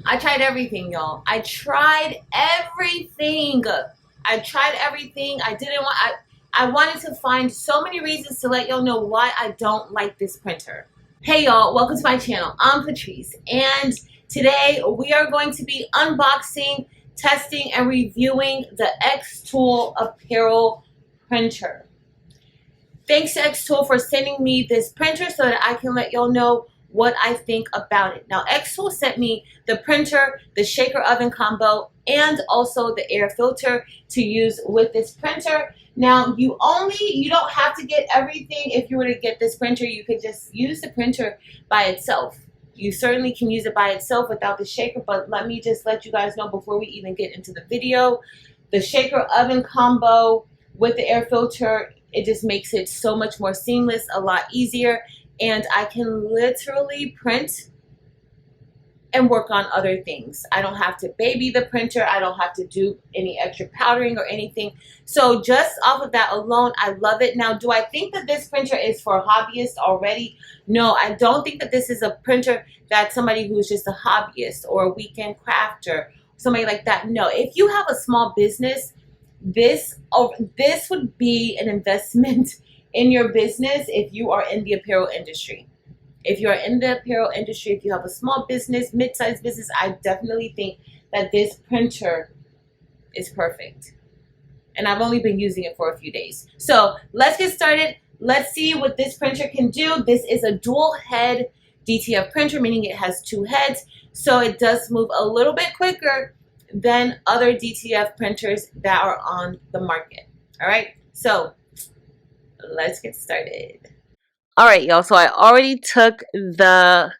I tried everything, y'all. I tried everything. I didn't want. I wanted to find so many reasons to let y'all know why I don't like this printer. Hey, y'all. Welcome to my channel. I'm Patrice, and today we are going to be unboxing, testing, and reviewing the Xtool Apparel Printer. Thanks to Xtool for sending me this printer so that I can let y'all know what I think about it. Now, Xtool sent me the printer, the shaker oven combo, and also the air filter to use with this printer. Now, you don't have to get everything. If you were to get this printer, you could just use the printer by itself. You certainly can use it by itself without the shaker, but let me just let you guys know before we even get into the video, the shaker oven combo with the air filter, it just makes it so much more seamless, a lot easier, and I can literally print and work on other things. I don't have to baby the printer. I don't have to do any extra powdering or anything. So just off of that alone, I love it. Now, do I think that this printer is for hobbyists already? No, I don't think that this is a printer that somebody who's just a hobbyist or a weekend crafter, somebody like that. No, if you have a small business, this would be an investment in your business if you are in the apparel industry. If you're in the apparel industry, if you have a small business, mid-sized business, I definitely think that this printer is perfect. And I've only been using it for a few days. So let's get started. Let's see what this printer can do. This is a dual head DTF printer, meaning it has two heads. So it does move a little bit quicker than other DTF printers that are on the market. All right, so let's get started. All right, y'all, so I already took the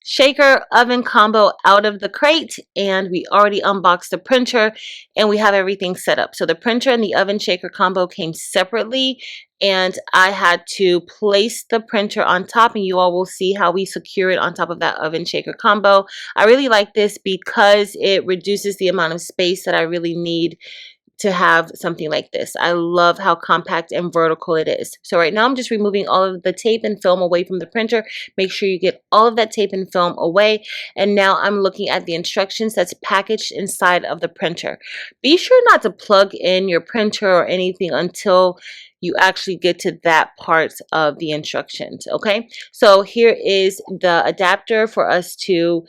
shaker oven combo out of the crate, and we already unboxed the printer, and we have everything set up. So the printer and the oven shaker combo came separately, and I had to place the printer on top, and you all will see how we secure it on top of that oven shaker combo. I really like this because it reduces the amount of space that I really need to have something like this. I love how compact and vertical it is. So right now I'm just removing all of the tape and film away from the printer. Make sure you get all of that tape and film away. And now I'm looking at the instructions that's packaged inside of the printer. Be sure not to plug in your printer or anything until you actually get to that part of the instructions, okay? So here is the adapter for us to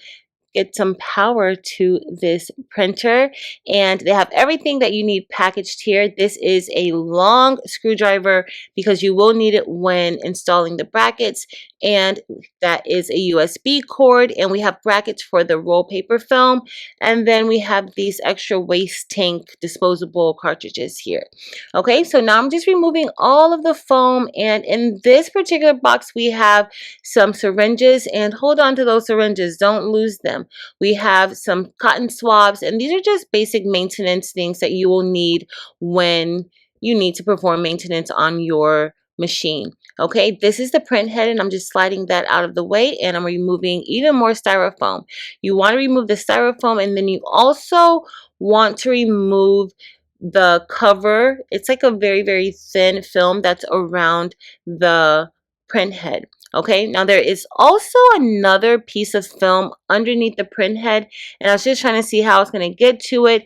get some power to this printer, and they have everything that you need packaged here. This is a long screwdriver because you will need it when installing the brackets, and that is a USB cord, and we have brackets for the roll paper film, and then we have these extra waste tank disposable cartridges here. Okay, so now I'm just removing all of the foam, and in this particular box we have some syringes, and hold on to those syringes, don't lose them. We have some cotton swabs, and these are just basic maintenance things that you will need when you need to perform maintenance on your machine. Okay, this is the print head, and I'm just sliding that out of the way, and I'm removing even more styrofoam. You want to remove the styrofoam, and then you also want to remove the cover. It's like a very, very thin film that's around the print head. Okay, now there is also another piece of film underneath the print head, and I was just trying to see how I was going to get to it.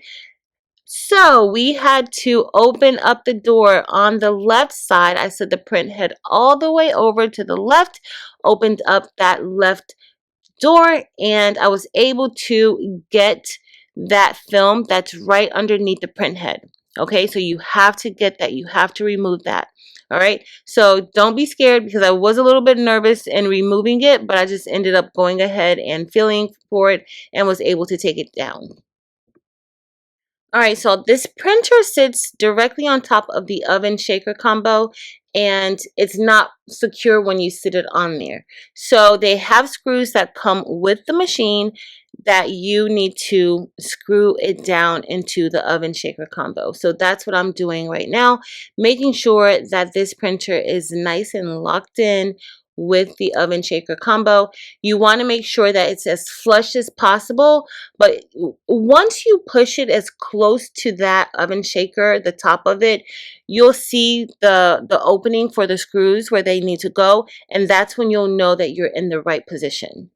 So we had to open up the door on the left side. I set the print head all the way over to the left, opened up that left door, and I was able to get that film that's right underneath the print head. Okay, so you have to get that. You have to remove that. All right, so don't be scared because I was a little bit nervous in removing it, but I just ended up going ahead and feeling for it and was able to take it down. All right, so this printer sits directly on top of the oven shaker combo, and it's not secure when you sit it on there. So they have screws that come with the machine that you need to screw it down into the oven shaker combo. So that's what I'm doing right now, making sure that this printer is nice and locked in with the oven shaker combo. You want to make sure that it's as flush as possible, but once you push it as close to that oven shaker, the top of it, you'll see the opening for the screws where they need to go, and that's when you'll know that you're in the right position.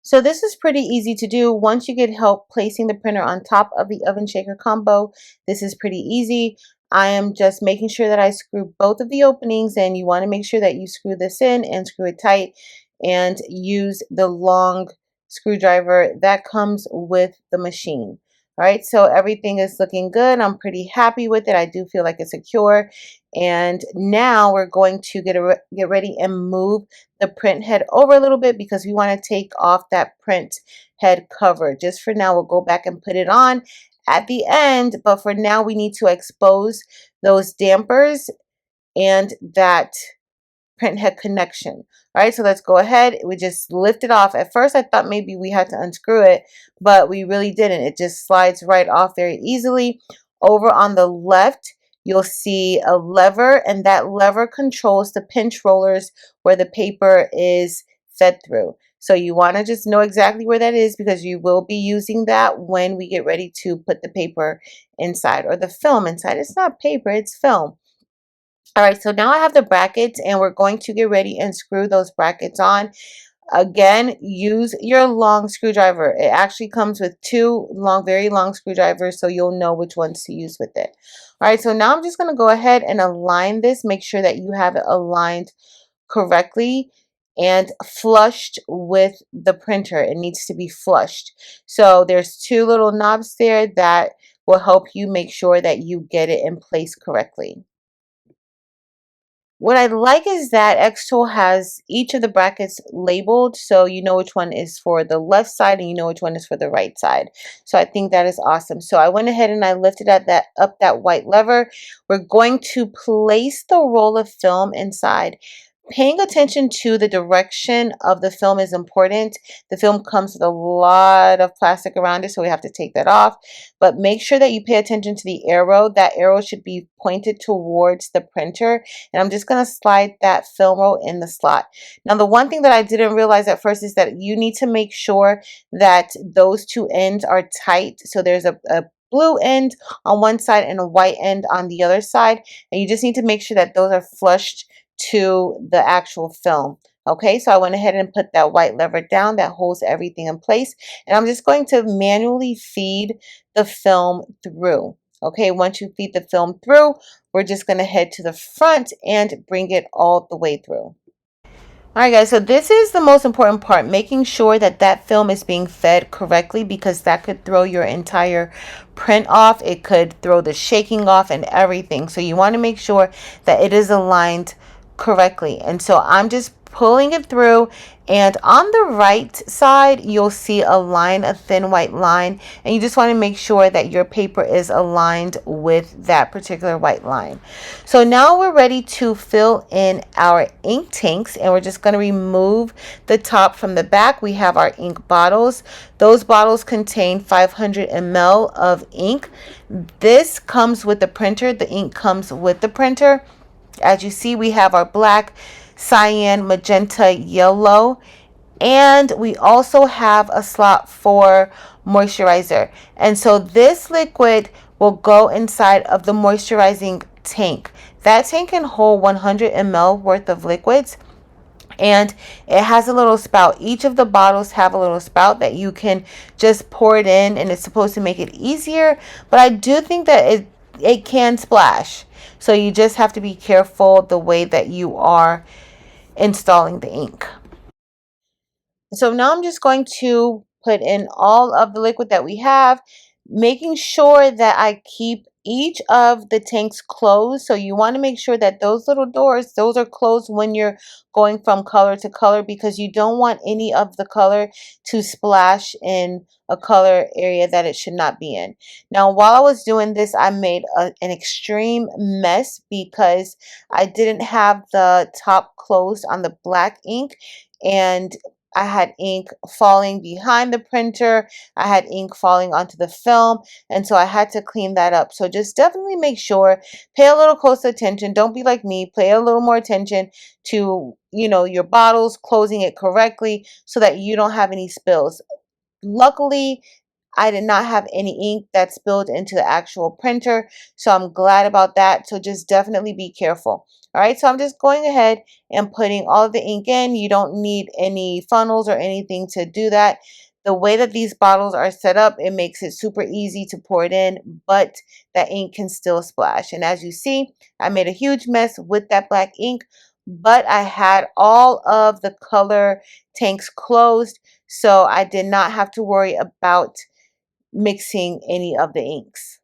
So this is pretty easy to do. Once you get help placing the printer on top of the oven shaker combo, this is pretty easy. I am just making sure that I screw both of the openings, and you want to make sure that you screw this in and screw it tight and use the long screwdriver that comes with the machine. All right, so everything is looking good. I'm pretty happy with it. I do feel like it's secure. And now we're going to get ready and move the print head over a little bit because we want to take off that print head cover. Just for now, we'll go back and put it on at the end, but for now we need to expose those dampers and that print head connection. All right, so let's go ahead. We just lift it off. At first I thought maybe we had to unscrew it, but we really didn't. It just slides right off very easily. Over on the left, you'll see a lever, and that lever controls the pinch rollers where the paper is fed through. So you want to just know exactly where that is because you will be using that when we get ready to put the paper inside or the film inside. It's not paper, it's film. All right, so now I have the brackets and we're going to get ready and screw those brackets on. Again, use your long screwdriver. It actually comes with two long, very long screwdrivers, so you'll know which ones to use with it. All right, so now I'm just going to go ahead and align this. Make sure that you have it aligned correctly and flushed with the printer. It needs to be flushed. So there's two little knobs there that will help you make sure that you get it in place correctly. What I like is that Xtool has each of the brackets labeled so you know which one is for the left side and you know which one is for the right side. So I think that is awesome. So I went ahead and I lifted up that white lever. We're going to place the roll of film inside. Paying attention to the direction of the film is important. The film comes with a lot of plastic around it, so we have to take that off. But make sure that you pay attention to the arrow. That arrow should be pointed towards the printer. And I'm just going to slide that film roll in the slot. Now, the one thing that I didn't realize at first is that you need to make sure that those two ends are tight. So there's a blue end on one side and a white end on the other side. And you just need to make sure that those are flushed to the actual film. Okay, so I went ahead and put that white lever down that holds everything in place, and I'm just going to manually feed the film through. Okay, once you feed the film through, we're just going to head to the front and bring it all the way through. Alright guys, so this is the most important part, making sure that that film is being fed correctly because that could throw your entire print off. It could throw the shaking off and everything. So you want to make sure that it is aligned correctly. And so I'm just pulling it through, and on the right side you'll see a line, a thin white line, and you just want to make sure that your paper is aligned with that particular white line. So now we're ready to fill in our ink tanks, and we're just going to remove the top from the back. We have our ink bottles. Those bottles contain 500 ml of ink. This comes with the printer. The ink comes with the printer. As you see, we have our black, cyan, magenta, yellow, and we also have a slot for moisturizer. And so this liquid will go inside of the moisturizing tank. That tank can hold 100 ml worth of liquids, and it has a little spout. Each of the bottles have a little spout that you can just pour it in, and it's supposed to make it easier, but I do think that it can splash. So you just have to be careful the way that you are installing the ink. So now I'm just going to put in all of the liquid that we have, making sure that I keep each of the tanks closed. So you want to make sure that those little doors, those are closed when you're going from color to color, because you don't want any of the color to splash in a color area that it should not be in. Now, while I was doing this, I made an extreme mess because I didn't have the top closed on the black ink, and I had ink falling behind the printer. I had ink falling onto the film, and so I had to clean that up. So just definitely make sure, pay a little close attention. Don't be like me. Pay a little more attention to, your bottles, closing it correctly so that you don't have any spills. Luckily, I did not have any ink that spilled into the actual printer, so I'm glad about that. So just definitely be careful. All right, so I'm just going ahead and putting all of the ink in. You don't need any funnels or anything to do that. The way that these bottles are set up, it makes it super easy to pour it in, but that ink can still splash. And as you see, I made a huge mess with that black ink, but I had all of the color tanks closed, so I did not have to worry about mixing any of the inks.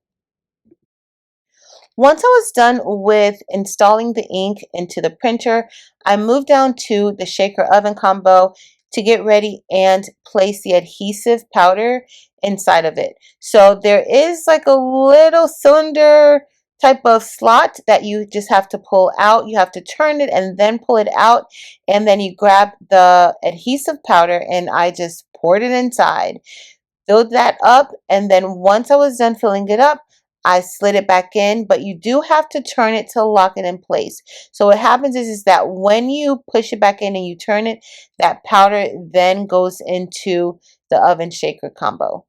Once I was done with installing the ink into the printer, I moved down to the shaker oven combo to get ready and place the adhesive powder inside of it. So there is like a little cylinder type of slot that you just have to pull out. You have to turn it and then pull it out, and then you grab the adhesive powder, and I just poured it inside, filled that up, and then once I was done filling it up, I slid it back in, but you do have to turn it to lock it in place. So what happens is that when you push it back in and you turn it, that powder then goes into the oven shaker combo.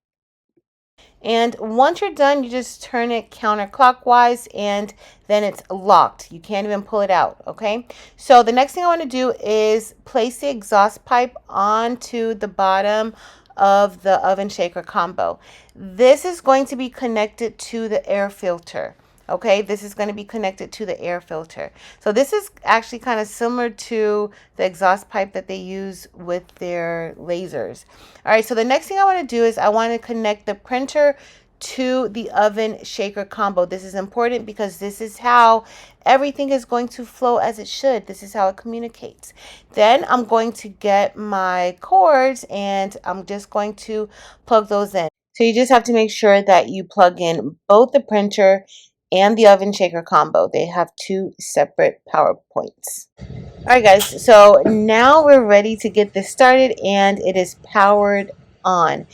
And once you're done, you just turn it counterclockwise and then it's locked. You can't even pull it out, okay? So the next thing I want to do is place the exhaust pipe onto the bottom of the oven shaker combo. This is going to be connected to the air filter. Okay, this is going to be connected to the air filter. So this is actually kind of similar to the exhaust pipe that they use with their lasers. All right, so the next thing I want to do is I want to connect the printer to the oven shaker combo. This is important because this is how everything is going to flow as it should. This is how it communicates. Then I'm going to get my cords and I'm just going to plug those in. So you just have to make sure that you plug in both the printer and the oven shaker combo. They have two separate power points. All right, guys, so now we're ready to get this started and it is powered on.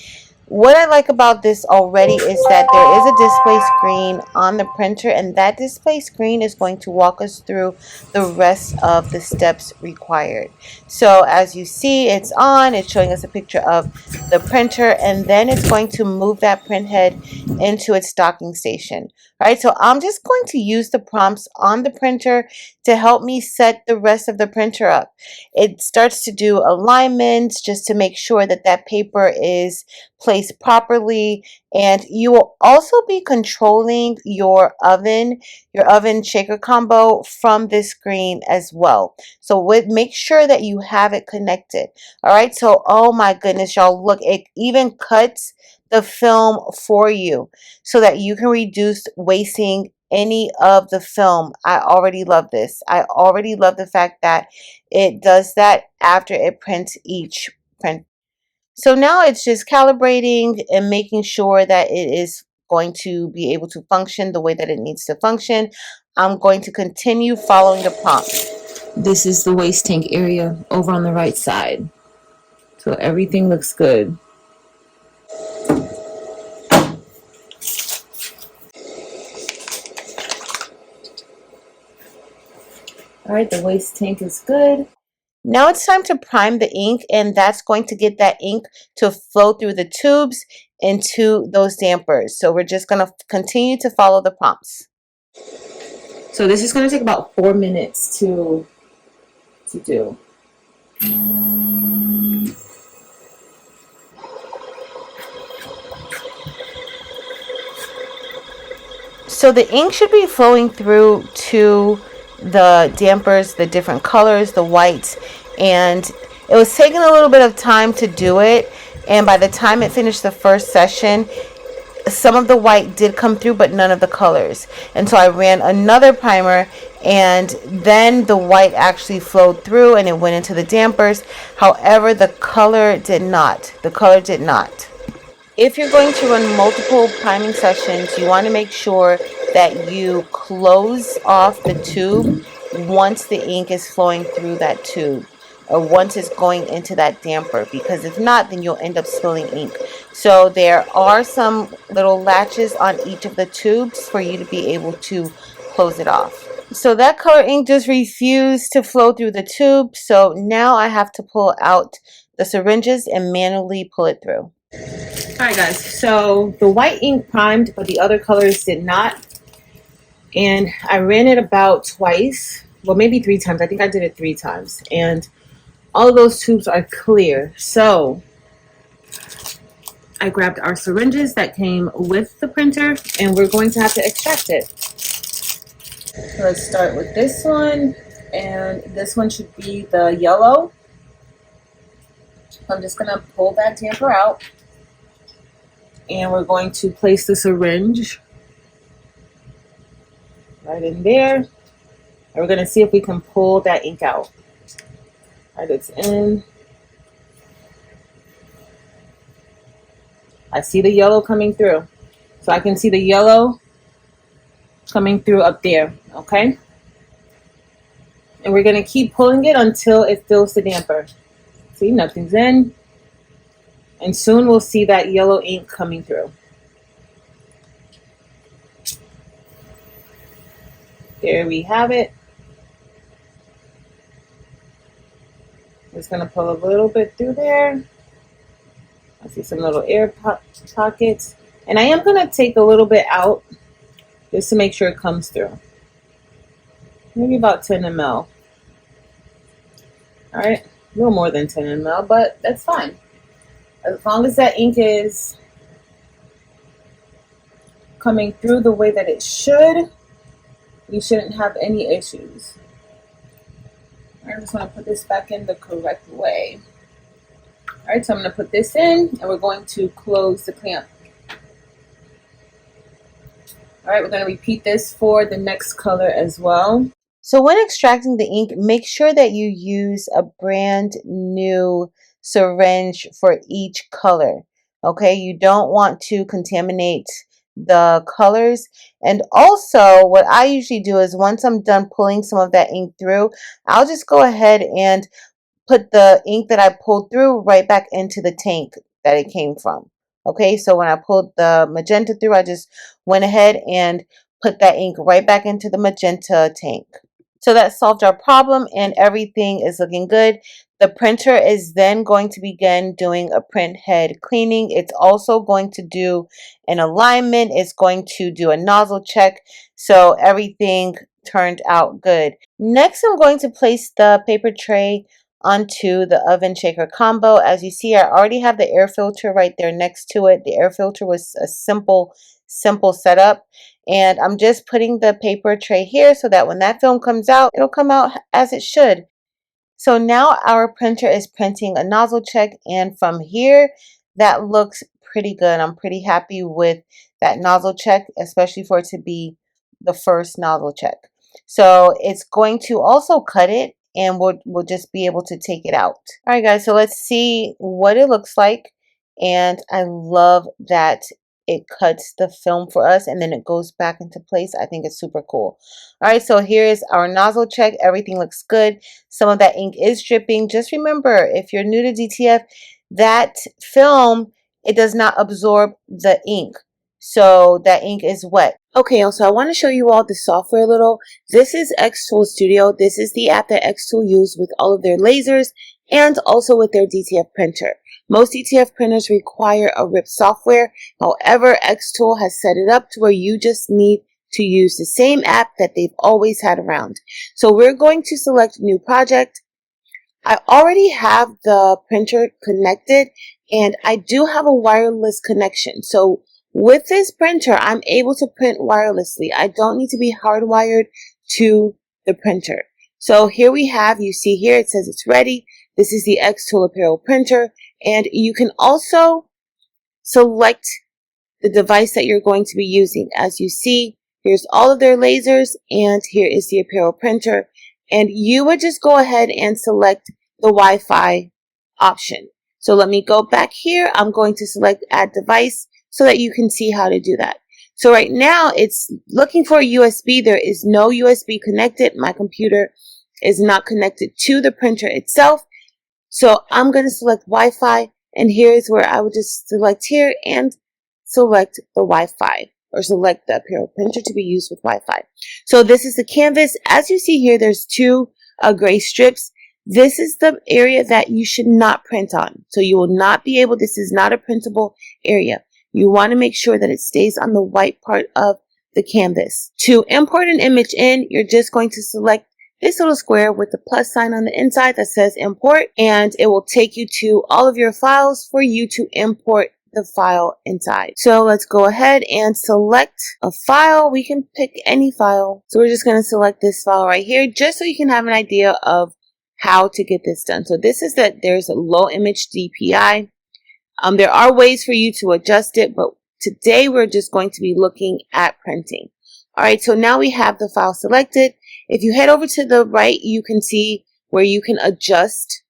What I like about this already is that there is a display screen on the printer, and that display screen is going to walk us through the rest of the steps required. So as you see, it's on, it's showing us a picture of the printer, and then it's going to move that print head into its docking station. All right, so I'm just going to use the prompts on the printer to help me set the rest of the printer up. It starts to do alignments just to make sure that that paper is placed properly, and you will also be controlling your oven shaker combo from this screen as well. So make sure that you have it connected. All right, so oh my goodness, y'all, look, it even cuts the film for you so that you can reduce wasting any of the film. I already love this. I already love the fact that it does that after it prints each print. So now it's just calibrating and making sure that it is going to be able to function the way that it needs to function. I'm going to continue following the prompts. This is the waste tank area over on the right side. So everything looks good. All right, the waste tank is good. Now it's time to prime the ink, and that's going to get that ink to flow through the tubes into those dampers. So we're just going to continue to follow the prompts. So this is going to take about 4 minutes to do. So the ink should be flowing through to the dampers, the different colors, the whites, and it was taking a little bit of time to do it, and by the time it finished the first session, some of the white did come through but none of the colors, and so I ran another primer, and then the white actually flowed through and it went into the dampers. However, the color did not. If you're going to run multiple priming sessions, you want to make sure that you close off the tube once the ink is flowing through that tube, or once it's going into that damper, because if not, then you'll end up spilling ink. So there are some little latches on each of the tubes for you to be able to close it off. So that color ink just refused to flow through the tube, so now I have to pull out the syringes and manually pull it through. Alright guys, so the white ink primed, but the other colors did not. And I ran it about twice, well maybe 3 times. I think I did it 3 times. And all of those tubes are clear. So I grabbed our syringes that came with the printer and we're going to have to extract it. So let's start with this one, and this one should be the yellow. I'm just gonna pull that tamper out and we're going to place the syringe right in there. And we're gonna see if we can pull that ink out. All right, it's in. I see the yellow coming through. So I can see the yellow coming through up there, okay? And we're gonna keep pulling it until it fills the damper. See, nothing's in. And soon we'll see that yellow ink coming through. There we have it. Just gonna pull a little bit through there. I see some little air pockets. And I am gonna take a little bit out just to make sure it comes through. Maybe about 10 ml. All right, a little more than 10 ml, but that's fine. As long as that ink is coming through the way that it should, you shouldn't have any issues. I just want to put this back in the correct way. All right, so I'm going to put this in and we're going to close the clamp. All right, we're going to repeat this for the next color as well. So when extracting the ink, make sure that you use a brand new syringe for each color. Okay, you don't want to contaminate the colors. And also what I usually do is once I'm done pulling some of that ink through, I'll just go ahead and put the ink that I pulled through right back into the tank that it came from. Okay, so when I pulled the magenta through, I just went ahead and put that ink right back into the magenta tank. So that solved our problem and everything is looking good. The printer is then going to begin doing a print head cleaning. It's also going to do an alignment. It's going to do a nozzle check. So everything turned out good. Next, I'm going to place the paper tray onto the oven shaker combo. As you see, I already have the air filter right there next to it. The air filter was a simple setup. And I'm just putting the paper tray here so that when that film comes out, it'll come out as it should. So now our printer is printing a nozzle check, and from here, that looks pretty good. I'm pretty happy with that nozzle check, especially for it to be the first nozzle check. So it's going to also cut it, and we'll just be able to take it out. All right, guys, so let's see what it looks like. And I love that it cuts the film for us and then it goes back into place. I think it's super cool. All right, so here's our nozzle check. Everything looks good. Some of that ink is dripping. Just remember, if you're new to DTF, that film, it does not absorb the ink. So that ink is wet. Okay, so I want to show you all the software a little. This is Xtool Studio. This is the app that Xtool uses with all of their lasers and also with their DTF printer. Most DTF printers require a RIP software. However, Xtool has set it up to where you just need to use the same app that they've always had around. So we're going to select new project. I already have the printer connected and I do have a wireless connection. So with this printer, I'm able to print wirelessly. I don't need to be hardwired to the printer. So here we have, you see here, it says it's ready. This is the Xtool Apparel printer. And you can also select the device that you're going to be using. As you see, here's all of their lasers and here is the Apparel printer. And you would just go ahead and select the Wi-Fi option. So let me go back here. I'm going to select add device so that you can see how to do that. So right now it's looking for a USB. There is no USB connected. My computer is not connected to the printer itself. So I'm going to select Wi-Fi, and here's where I would just select here and select the Wi-Fi, or select the Apparel printer to be used with Wi-Fi. So this is the canvas. As you see here, there's two gray strips. This is the area that you should not print on. So you will not be able, this is not a printable area. You want to make sure that it stays on the white part of the canvas. To import an image in, you're just going to select this little square with the plus sign on the inside that says import, and it will take you to all of your files for you to import the file inside. So let's go ahead and select a file. We can pick any file. So we're just going to select this file right here just so you can have an idea of how to get this done. So this is that there's a low image DPI. There are ways for you to adjust it, but today we're just going to be looking at printing. All right, so now we have the file selected. If you head over to the right, you can see where you can adjust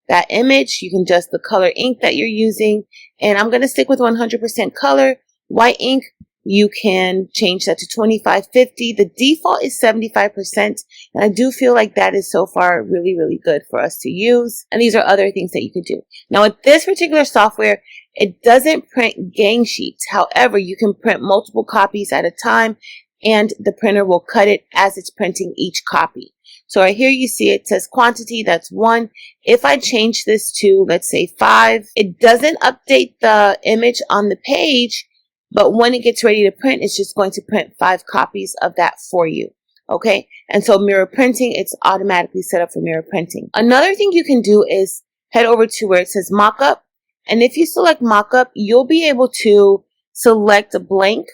that image. You can adjust the color ink that you're using, and I'm going to stick with 100% color. White ink, you can change that to 2550. The default is 75%, and I do feel like that is so far really, really good for us to use. And these are other things that you can do. Now with this particular software, it doesn't print gang sheets. However, you can print multiple copies at a time, and the printer will cut it as it's printing each copy. So right here you see it says quantity, that's 1. If I change this to, let's say 5, it doesn't update the image on the page, but when it gets ready to print, it's just going to print 5 copies of that for you. Okay, and so mirror printing, it's automatically set up for mirror printing. Another thing you can do is head over to where it says mockup, and if you select mockup, you'll be able to select a blank.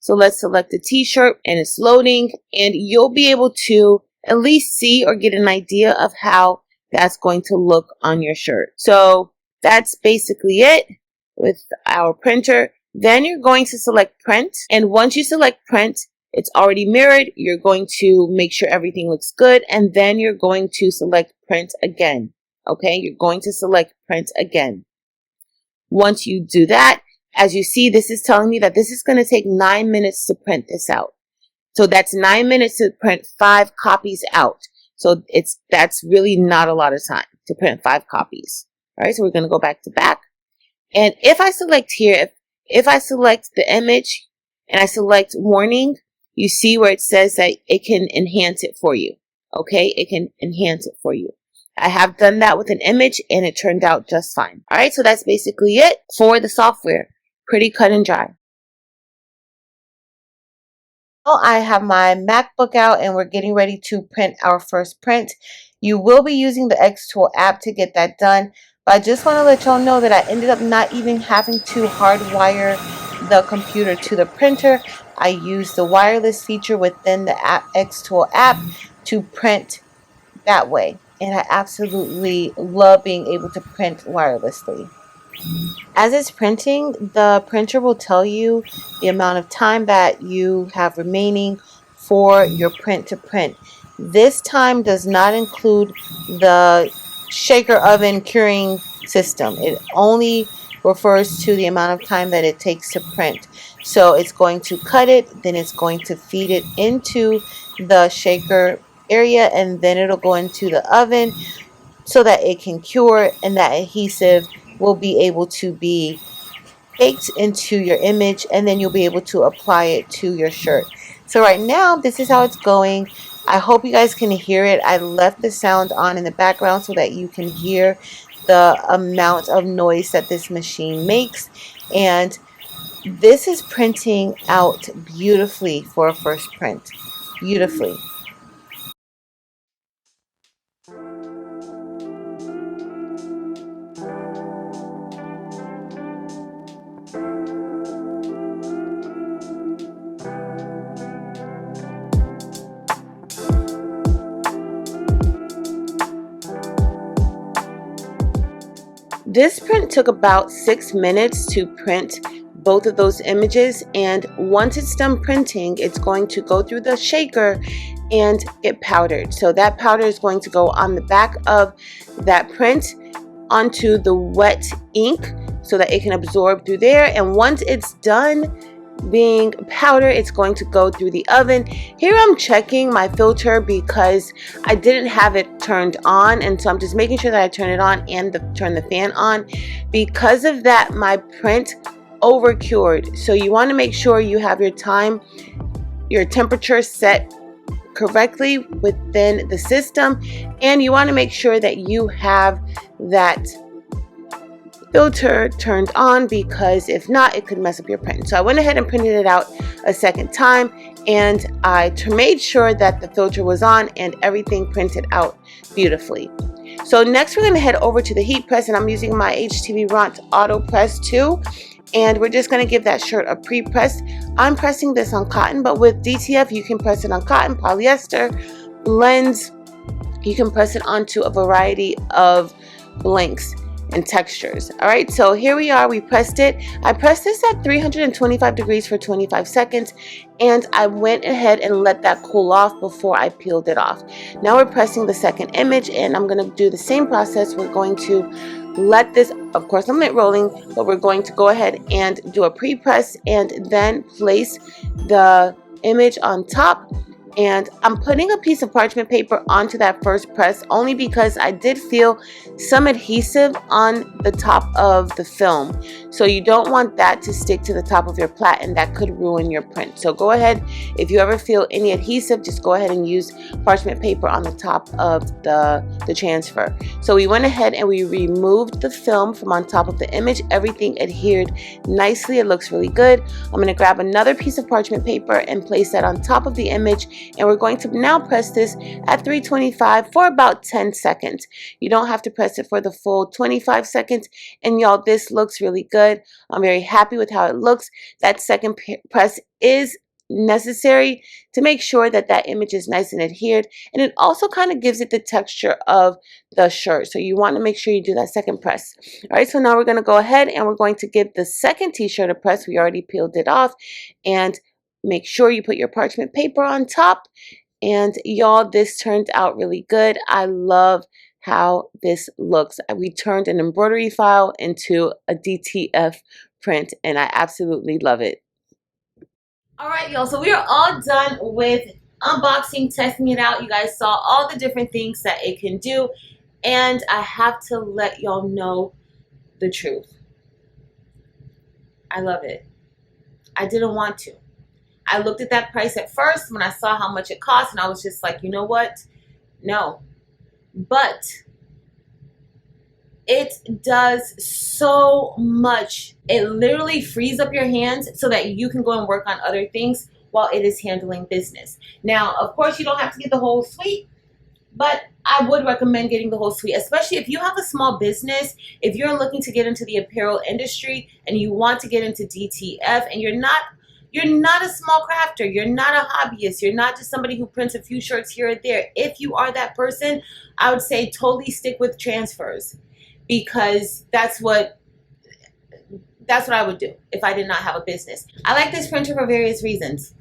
So let's select a t-shirt, and it's loading, and you'll be able to at least see or get an idea of how that's going to look on your shirt. So that's basically it with our printer. Then you're going to select print, and once you select print, it's already mirrored. You're going to make sure everything looks good, and then you're going to select print again. Okay, you're going to select print again. Once you do that, as you see, this is telling me that this is going to take 9 minutes to print this out. So that's 9 minutes to print 5 copies out. So that's really not a lot of time to print 5 copies. All right, so we're going to go back to back. And if I select here, if I select the image and I select warning, you see where it says that it can enhance it for you. Okay, it can enhance it for you. I have done that with an image and it turned out just fine. All right, so that's basically it for the software. Pretty cut and dry. Now I have my MacBook out and we're getting ready to print our first print. You will be using the Xtool app to get that done. But I just want to let y'all know that I ended up not even having to hardwire the computer to the printer. I used the wireless feature within the Xtool app to print that way. And I absolutely love being able to print wirelessly. As it's printing, the printer will tell you the amount of time that you have remaining for your print to print. This time does not include the shaker oven curing system. It only refers to the amount of time that it takes to print. So it's going to cut it, then it's going to feed it into the shaker area, and then it'll go into the oven so that it can cure, and that adhesive will be able to be baked into your image, and then you'll be able to apply it to your shirt. So right now, this is how it's going. I hope you guys can hear it. I left the sound on in the background so that you can hear the amount of noise that this machine makes. And this is printing out beautifully for a first print. Beautifully. This print took about 6 minutes to print both of those images, and once it's done printing, it's going to go through the shaker and get powdered. So that powder is going to go on the back of that print onto the wet ink so that it can absorb through there, and once it's done being powder, it's going to go through the oven. Here I'm checking my filter because I didn't have it turned on, and so I'm just making sure that I turn it on and turn the fan on. Because of that, my print over cured. So you want to make sure you have your temperature set correctly within the system, and you want to make sure that you have that filter turned on, because if not, it could mess up your print. So I went ahead and printed it out a second time, and I made sure that the filter was on and everything printed out beautifully. So next we're going to head over to the heat press, and I'm using my HTV Ront Auto Press 2, and we're just going to give that shirt a pre-press. I'm pressing this on cotton, but with DTF you can press it on cotton, polyester, blends. You can press it onto a variety of blanks and textures. All right, so here we are. We pressed it. I pressed this at 325 degrees for 25 seconds, and I went ahead and let that cool off before I peeled it off. Now we're pressing the second image, and I'm going to do the same process. We're going to let this, of course I'm lint rolling, but we're going to go ahead and do a pre-press and then place the image on top. And I'm putting a piece of parchment paper onto that first press only because I did feel some adhesive on the top of the film. So you don't want that to stick to the top of your plat, and that could ruin your print. So go ahead, if you ever feel any adhesive, just go ahead and use parchment paper on the top of the transfer. So we went ahead and we removed the film from on top of the image. Everything adhered nicely. It looks really good. I'm going to grab another piece of parchment paper and place that on top of the image. And we're going to now press this at 325 for about 10 seconds. You don't have to press it for the full 25 seconds. And y'all, this looks really good. I'm very happy with how it looks. That second press is necessary to make sure that that image is nice and adhered, and it also kind of gives it the texture of the shirt. So you want to make sure you do that second press. All right, so now we're going to go ahead and we're going to give the second t-shirt a press. We already peeled it off, and make sure you put your parchment paper on top. And y'all, this turned out really good. I love how this looks. We turned an embroidery file into a DTF print, and I absolutely love it. All right, y'all, so we are all done with unboxing, testing it out. You guys saw all the different things that it can do, and I have to let y'all know the truth. I love it. I didn't want to. I looked at that price at first when I saw how much it cost, and I was just like, you know what? No. But it does so much. It literally frees up your hands so that you can go and work on other things while it is handling business. Now, of course, you don't have to get the whole suite, but I would recommend getting the whole suite, especially if you have a small business, if you're looking to get into the apparel industry and you want to get into DTF, and you're not a small crafter, you're not a hobbyist, you're not just somebody who prints a few shirts here or there. If you are that person, I would say totally stick with transfers, because that's what I would do if I did not have a business. I like this printer for various reasons.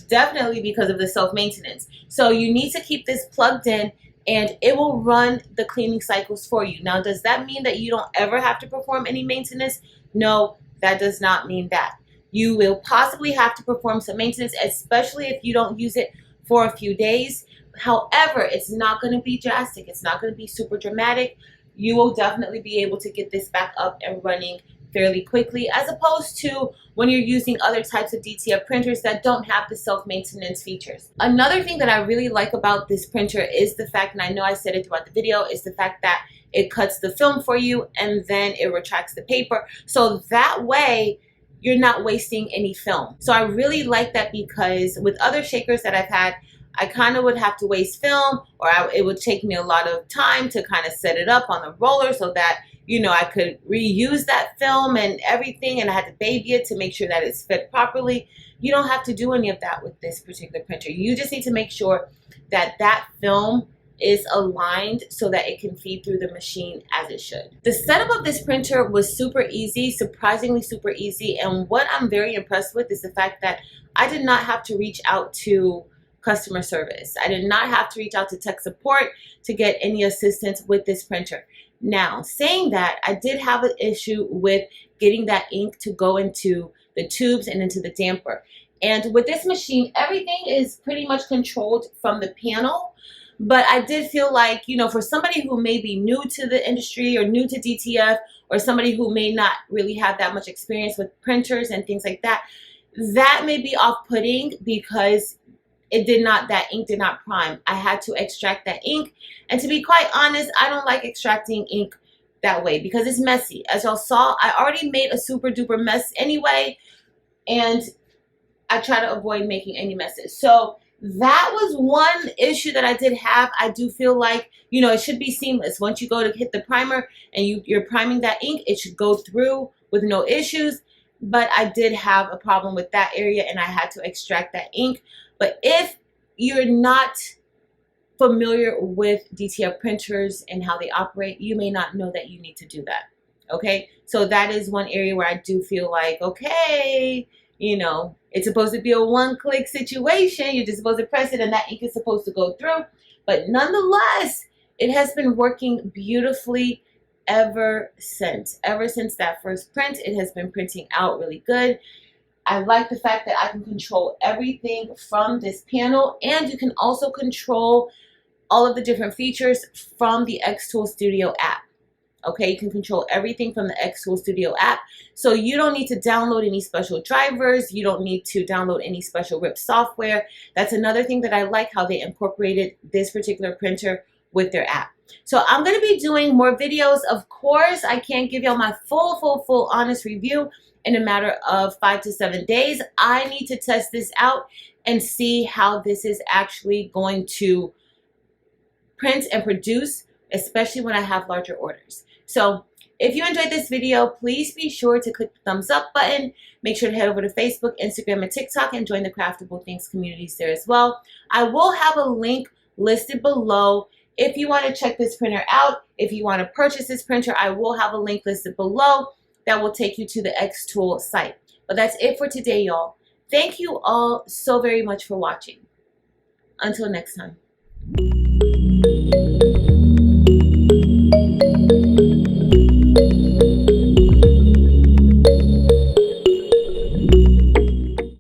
Definitely because of the self-maintenance. So you need to keep this plugged in, and it will run the cleaning cycles for you. Now, does that mean that you don't ever have to perform any maintenance? No, that does not mean that. You will possibly have to perform some maintenance, especially if you don't use it for a few days. However, it's not going to be drastic. It's not going to be super dramatic. You will definitely be able to get this back up and running fairly quickly, as opposed to when you're using other types of DTF printers that don't have the self-maintenance features. Another thing that I really like about this printer is the fact, and I know I said it throughout the video, is the fact that it cuts the film for you and then it retracts the paper. So that way, you're not wasting any film. So I really like that, because with other shakers that I've had, I kind of would have to waste film, or it would take me a lot of time to kind of set it up on the roller so that, you know, I could reuse that film and everything, and I had to baby it to make sure that it's fit properly. You don't have to do any of that with this particular printer. You just need to make sure that that film is aligned so that it can feed through the machine as it should. The setup of this printer was super easy, surprisingly super easy, and what I'm very impressed with is the fact that I did not have to reach out to customer service. I did not have to reach out to tech support to get any assistance with this printer. Now, saying that, I did have an issue with getting that ink to go into the tubes and into the damper. And with this machine, everything is pretty much controlled from the panel. But I did feel like, you know, for somebody who may be new to the industry or new to DTF, or somebody who may not really have that much experience with printers and things like that, that may be off-putting, because that ink did not prime. I had to extract that ink. And to be quite honest, I don't like extracting ink that way because it's messy. As y'all saw, I already made a super duper mess anyway, and I try to avoid making any messes. So that was one issue that I did have. I do feel like, you know, it should be seamless. Once you go to hit the primer and you're priming that ink, it should go through with no issues. But I did have a problem with that area and I had to extract that ink. But if you're not familiar with DTF printers and how they operate, you may not know that you need to do that. Okay, so that is one area where I do feel like, okay, you know, it's supposed to be a one-click situation. You're just supposed to press it and that ink is supposed to go through. But nonetheless, it has been working beautifully ever since. Ever since that first print, it has been printing out really good. I like the fact that I can control everything from this panel, and you can also control all of the different features from the Xtool Studio app. Okay, you can control everything from the Xtool Studio app. So you don't need to download any special drivers. You don't need to download any special RIP software. That's another thing that I like, how they incorporated this particular printer with their app. So I'm going to be doing more videos. Of course, I can't give y'all my full honest review in a matter of 5 to 7 days. I need to test this out and see how this is actually going to print and produce, especially when I have larger orders. So if you enjoyed this video, please be sure to click the thumbs up button. Make sure to head over to Facebook, Instagram, and TikTok and join the Craftable Things communities there as well. I will have a link listed below if you want to check this printer out. If you want to purchase this printer, I will have a link listed below that will take you to the Xtool site. But that's it for today, y'all. Thank you all so very much for watching. Until next time.